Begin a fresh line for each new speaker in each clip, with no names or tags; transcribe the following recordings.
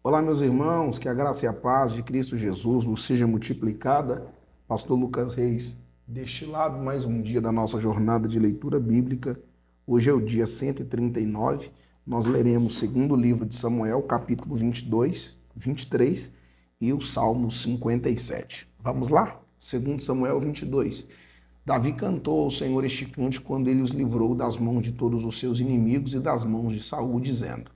Olá, meus irmãos, que a graça e a paz de Cristo Jesus vos seja multiplicada. Pastor Lucas Reis, deste lado, mais um dia da nossa jornada de leitura bíblica. Hoje é o dia 139. Nós leremos o segundo livro de Samuel, capítulo 22, 23 e o Salmo 57. Vamos lá? Segundo Samuel 22. Davi cantou ao Senhor este cântico quando ele os livrou das mãos de todos os seus inimigos e das mãos de Saul, dizendo: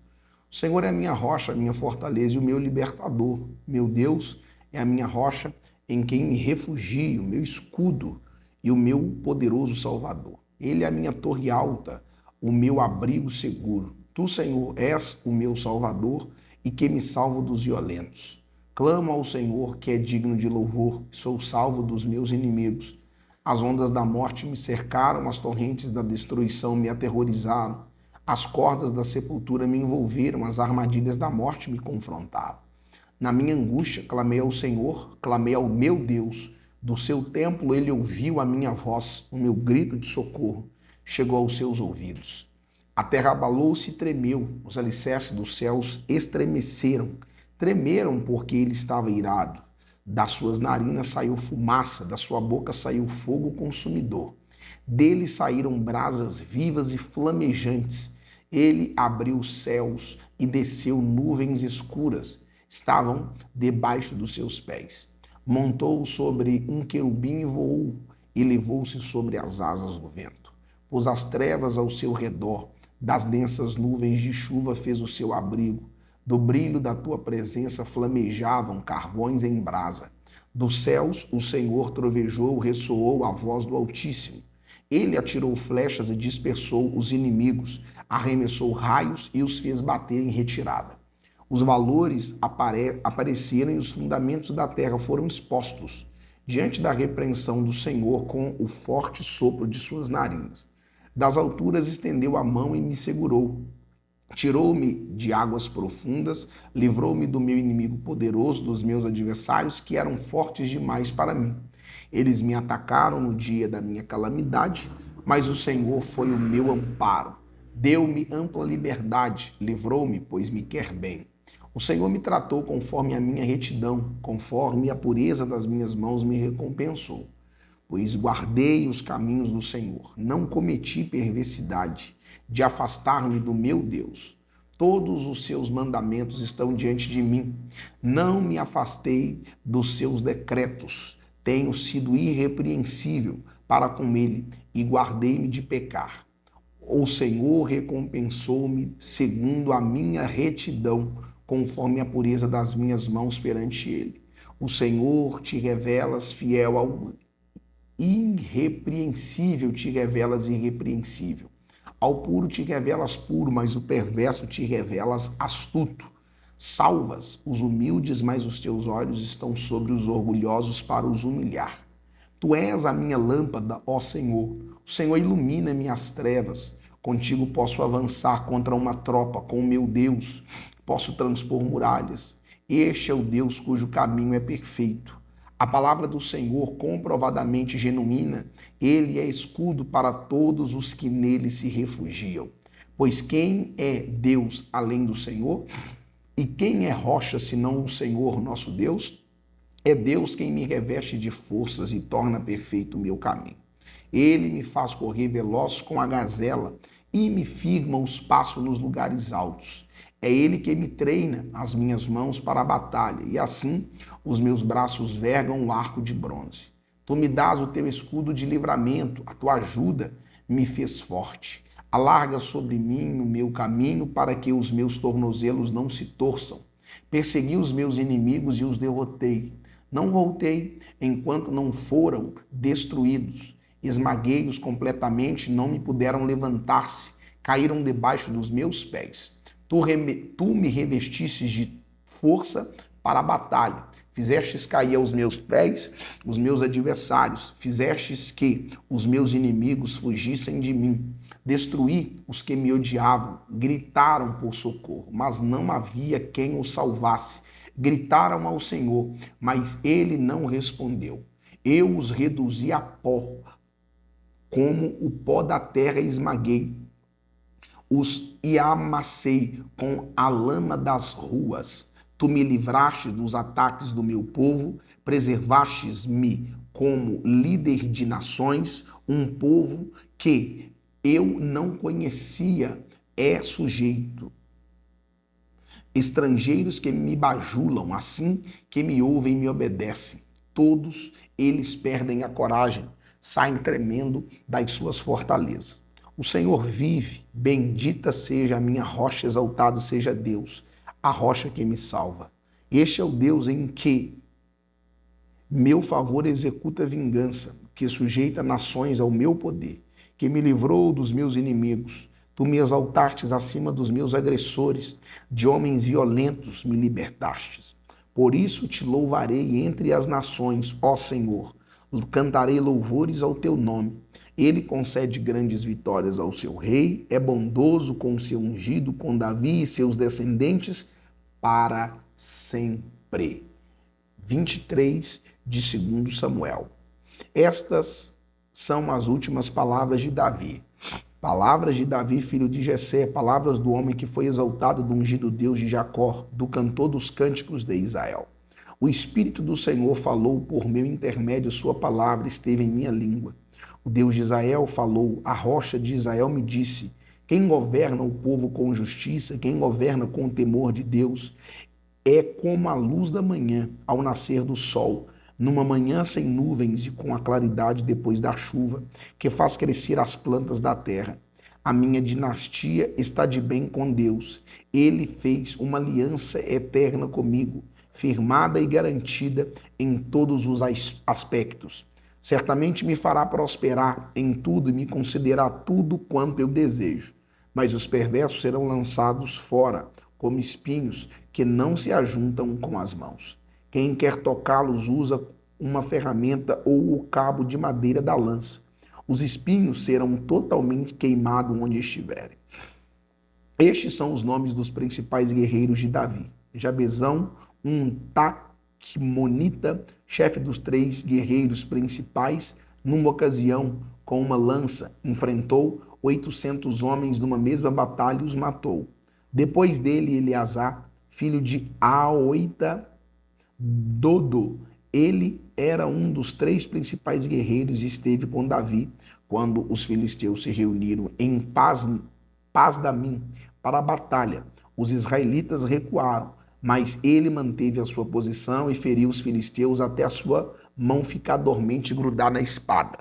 o Senhor é a minha rocha, a minha fortaleza e o meu libertador. Meu Deus é a minha rocha em quem me refugio, o meu escudo e o meu poderoso Salvador. Ele é a minha torre alta, o meu abrigo seguro. Tu, Senhor, és o meu Salvador e que me salva dos violentos. Clamo ao Senhor, que é digno de louvor, sou salvo dos meus inimigos. As ondas da morte me cercaram, as torrentes da destruição me aterrorizaram. As cordas da sepultura me envolveram, as armadilhas da morte me confrontaram. Na minha angústia, clamei ao Senhor, clamei ao meu Deus. Do seu templo ele ouviu a minha voz, o meu grito de socorro chegou aos seus ouvidos. A terra abalou-se e tremeu, os alicerces dos céus estremeceram. Tremeram porque ele estava irado. Das suas narinas saiu fumaça, da sua boca saiu fogo consumidor. Dele saíram brasas vivas e flamejantes. Ele abriu os céus e desceu nuvens escuras. Estavam debaixo dos seus pés. Montou sobre um querubim e voou, e levou-se sobre as asas do vento. Pôs as trevas ao seu redor, das densas nuvens de chuva fez o seu abrigo. Do brilho da tua presença flamejavam carvões em brasa. Dos céus o Senhor trovejou, ressoou a voz do Altíssimo. Ele atirou flechas e dispersou os inimigos, arremessou raios e os fez bater em retirada. Os valores apareceram e os fundamentos da terra foram expostos, diante da repreensão do Senhor com o forte sopro de suas narinas. Das alturas estendeu a mão e me segurou. Tirou-me de águas profundas, livrou-me do meu inimigo poderoso, dos meus adversários que eram fortes demais para mim. Eles me atacaram no dia da minha calamidade, mas o Senhor foi o meu amparo. Deu-me ampla liberdade, livrou-me, pois me quer bem. O Senhor me tratou conforme a minha retidão, conforme a pureza das minhas mãos me recompensou. Pois guardei os caminhos do Senhor, não cometi perversidade, de afastar-me do meu Deus. Todos os seus mandamentos estão diante de mim. Não me afastei dos seus decretos. Tenho sido irrepreensível para com ele e guardei-me de pecar. O Senhor recompensou-me segundo a minha retidão, conforme a pureza das minhas mãos perante ele. O Senhor te revelas fiel ao irrepreensível, te revelas irrepreensível. Ao puro te revelas puro, mas o perverso te revelas astuto. Salvas os humildes, mas os teus olhos estão sobre os orgulhosos para os humilhar. Tu és a minha lâmpada, ó Senhor. O Senhor ilumina minhas trevas. Contigo posso avançar contra uma tropa, com o meu Deus. Posso transpor muralhas. Este é o Deus cujo caminho é perfeito. A palavra do Senhor, comprovadamente genuína, ele é escudo para todos os que nele se refugiam. Pois quem é Deus além do Senhor? E quem é rocha senão o Senhor nosso Deus? É Deus quem me reveste de forças e torna perfeito o meu caminho. Ele me faz correr veloz com a gazela e me firma os passos nos lugares altos. É ele que me treina as minhas mãos para a batalha, e assim os meus braços vergam o arco de bronze. Tu me dás o teu escudo de livramento, a tua ajuda me fez forte. Alarga sobre mim o meu caminho para que os meus tornozelos não se torçam. Persegui os meus inimigos e os derrotei. Não voltei enquanto não foram destruídos. Esmaguei-os completamente, não me puderam levantar-se. Caíram debaixo dos meus pés. Tu me revestistes de força para a batalha. Fizestes cair aos meus pés os meus adversários. Fizestes que os meus inimigos fugissem de mim. Destruí os que me odiavam. Gritaram por socorro, mas não havia quem os salvasse. Gritaram ao Senhor, mas ele não respondeu. Eu os reduzi a pó, como o pó da terra esmaguei. Os amassei com a lama das ruas. Tu me livraste dos ataques do meu povo, preservastes-me como líder de nações, um povo que eu não conhecia é sujeito. Estrangeiros que me bajulam, assim que me ouvem me obedecem. Todos eles perdem a coragem, saem tremendo das suas fortalezas. O Senhor vive, bendita seja a minha rocha, exaltado seja Deus, a rocha que me salva. Este é o Deus em que meu favor executa vingança, que sujeita nações ao meu poder, que me livrou dos meus inimigos. Tu me exaltastes acima dos meus agressores, de homens violentos me libertastes. Por isso te louvarei entre as nações, ó Senhor. Cantarei louvores ao teu nome. Ele concede grandes vitórias ao seu rei, é bondoso com o seu ungido, com Davi e seus descendentes, para sempre. 23 de 2 Samuel. Estas são as últimas palavras de Davi. Palavras de Davi, filho de Jessé, palavras do homem que foi exaltado do ungido Deus de Jacó, do cantor dos cânticos de Israel. O Espírito do Senhor falou por meu intermédio, sua palavra esteve em minha língua. O Deus de Israel falou, a rocha de Israel me disse, quem governa o povo com justiça, quem governa com o temor de Deus, é como a luz da manhã ao nascer do sol, numa manhã sem nuvens e com a claridade depois da chuva, que faz crescer as plantas da terra. A minha dinastia está de bem com Deus. Ele fez uma aliança eterna comigo, firmada e garantida em todos os aspectos. Certamente me fará prosperar em tudo e me concederá tudo quanto eu desejo. Mas os perversos serão lançados fora, como espinhos que não se ajuntam com as mãos. Quem quer tocá-los usa uma ferramenta ou o cabo de madeira da lança. Os espinhos serão totalmente queimados onde estiverem. Estes são os nomes dos principais guerreiros de Davi. Jabezão, um taquimonita, chefe dos 3 guerreiros principais, numa ocasião, com uma lança, enfrentou 800 homens numa mesma batalha e os matou. Depois dele, Eleazar, filho de Aoita Dodo, ele era um dos 3 principais guerreiros e esteve com Davi quando os filisteus se reuniram em Pasdamim para a batalha. Os israelitas recuaram, mas ele manteve a sua posição e feriu os filisteus até a sua mão ficar dormente e grudar na espada.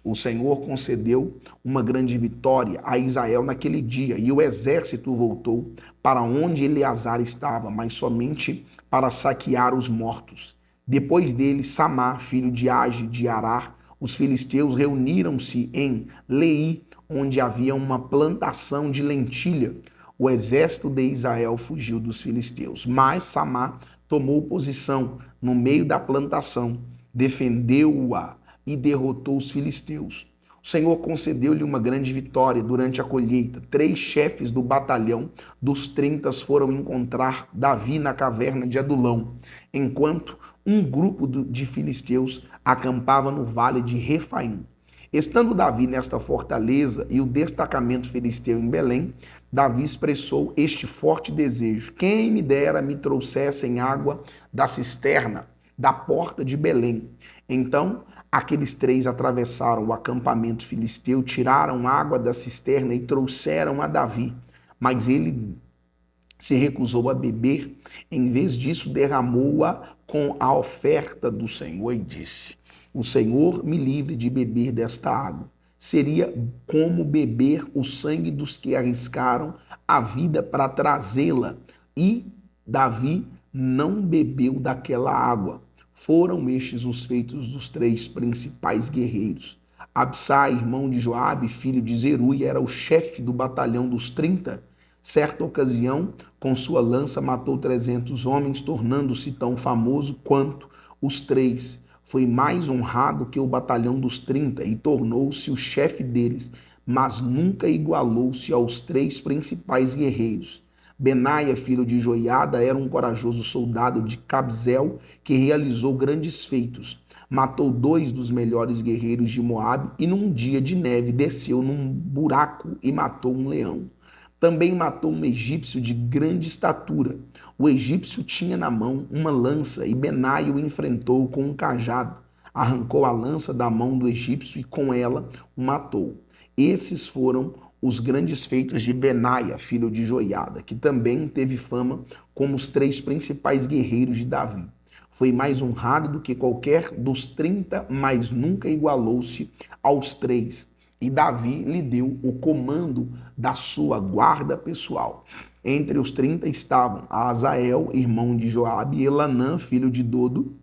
O Senhor concedeu uma grande vitória a Israel naquele dia, e o exército voltou para onde Eleazar estava, mas somente para saquear os mortos. Depois dele, Samá, filho de Age de Arar, os filisteus reuniram-se em Lei, onde havia uma plantação de lentilha. O exército de Israel fugiu dos filisteus, mas Samá tomou posição no meio da plantação, defendeu-a e derrotou os filisteus. O Senhor concedeu-lhe uma grande vitória durante a colheita. 3 chefes do batalhão dos 30 foram encontrar Davi na caverna de Adulão, enquanto um grupo de filisteus acampava no vale de Refaim. Estando Davi nesta fortaleza e o destacamento filisteu em Belém, Davi expressou este forte desejo: quem me dera me trouxessem água da cisterna, da porta de Belém. Então, aqueles 3 atravessaram o acampamento filisteu, tiraram água da cisterna e trouxeram a Davi. Mas ele se recusou a beber, em vez disso derramou-a com a oferta do Senhor e disse: o Senhor me livre de beber desta água. Seria como beber o sangue dos que arriscaram a vida para trazê-la. E Davi não bebeu daquela água. Foram estes os feitos dos 3 principais guerreiros. Absai, irmão de Joabe, filho de Zeruia, era o chefe do batalhão dos 30. Certa ocasião, com sua lança matou 300 homens, tornando-se tão famoso quanto os 3. Foi mais honrado que o batalhão dos 30 e tornou-se o chefe deles, mas nunca igualou-se aos 3 principais guerreiros. Benaia, filho de Joiada, era um corajoso soldado de Cabzel que realizou grandes feitos. Matou 2 dos melhores guerreiros de Moabe e num dia de neve desceu num buraco e matou um leão. Também matou um egípcio de grande estatura. O egípcio tinha na mão uma lança e Benai o enfrentou com um cajado. Arrancou a lança da mão do egípcio e com ela o matou. Esses foram os grandes feitos de Benaia, filho de Joiada, que também teve fama como os 3 principais guerreiros de Davi. Foi mais honrado do que qualquer dos 30, mas nunca igualou-se aos 3. E Davi lhe deu o comando da sua guarda pessoal. Entre os 30 estavam Azael, irmão de Joabe, Elanã, filho de Dodo,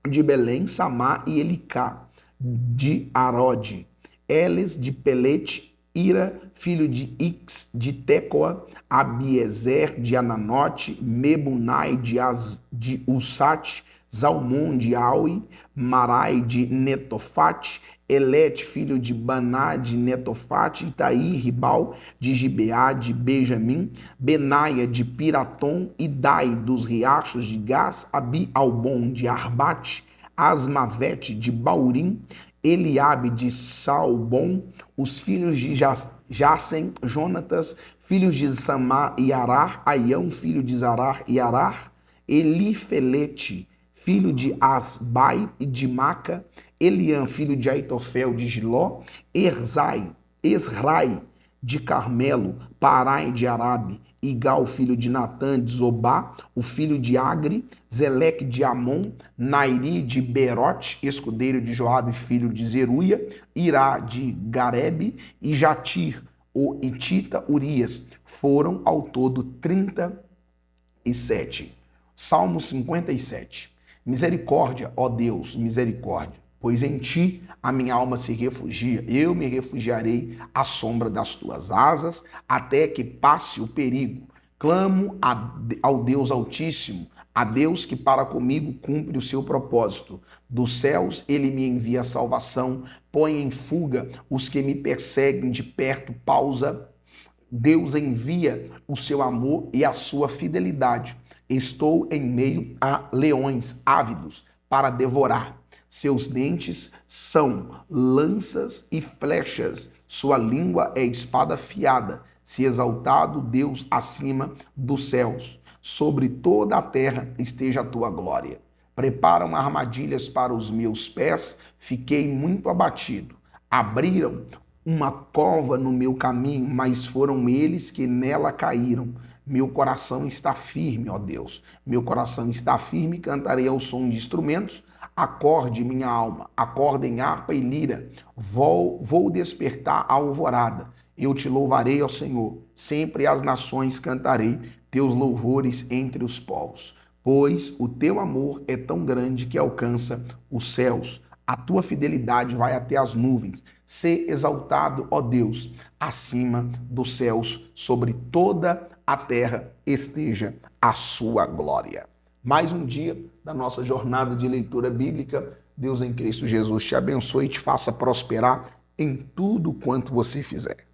de Belém, Samá e Elicá, de Arode, Eles de Pelete, Ira, filho de Ix, de Tecoa, Abiezer de Ananote, Mebunai de Usate, Zalmon de Aui, Marai de Netofate, Elete, filho de Baná de Netofate, Itaí, Ribal de Gibeá, de Benjamim, Benaia de Piratom, Idai dos riachos de Gás, Abi-Albon de Arbate, Asmavete de Baurim, Eliabe de Salbom, os filhos de Jacem, Jonatas, filhos de Samá e Arar, Aião, filho de Zarar e Arar, Elifelete, filho de Asbai e de Maca, Eliã, filho de Aitofel de Giló, Esrai de Carmelo, Parai de Arabe, Igal, filho de Natã de Zobá, o filho de Agri, Zeleque de Amon, Nairi de Berote, escudeiro de Joabe, filho de Zeruia, Irá de Garebe e Jatir, o Itita Urias. Foram ao todo 37. Salmo 57. Misericórdia, ó Deus, misericórdia, pois em ti a minha alma se refugia. Eu me refugiarei à sombra das tuas asas, até que passe o perigo. Clamo ao Deus Altíssimo, a Deus que para comigo cumpre o seu propósito. Dos céus ele me envia a salvação, põe em fuga os que me perseguem de perto, pausa. Deus envia o seu amor e a sua fidelidade. Estou em meio a leões ávidos para devorar. Seus dentes são lanças e flechas. Sua língua é espada afiada. Se exaltado Deus acima dos céus. Sobre toda a terra esteja a tua glória. Preparam armadilhas para os meus pés. Fiquei muito abatido. Abriram uma cova no meu caminho, mas foram eles que nela caíram. Meu coração está firme, ó Deus. Meu coração está firme, cantarei ao som de instrumentos. Acorde, minha alma, acorda em harpa e lira. Vou despertar a alvorada. Eu te louvarei, ó Senhor. Sempre as nações cantarei teus louvores entre os povos. Pois o teu amor é tão grande que alcança os céus. A tua fidelidade vai até as nuvens. Sê exaltado, ó Deus, acima dos céus, sobre toda a terra esteja a sua glória. Mais um dia da nossa jornada de leitura bíblica. Deus em Cristo Jesus te abençoe e te faça prosperar em tudo quanto você fizer.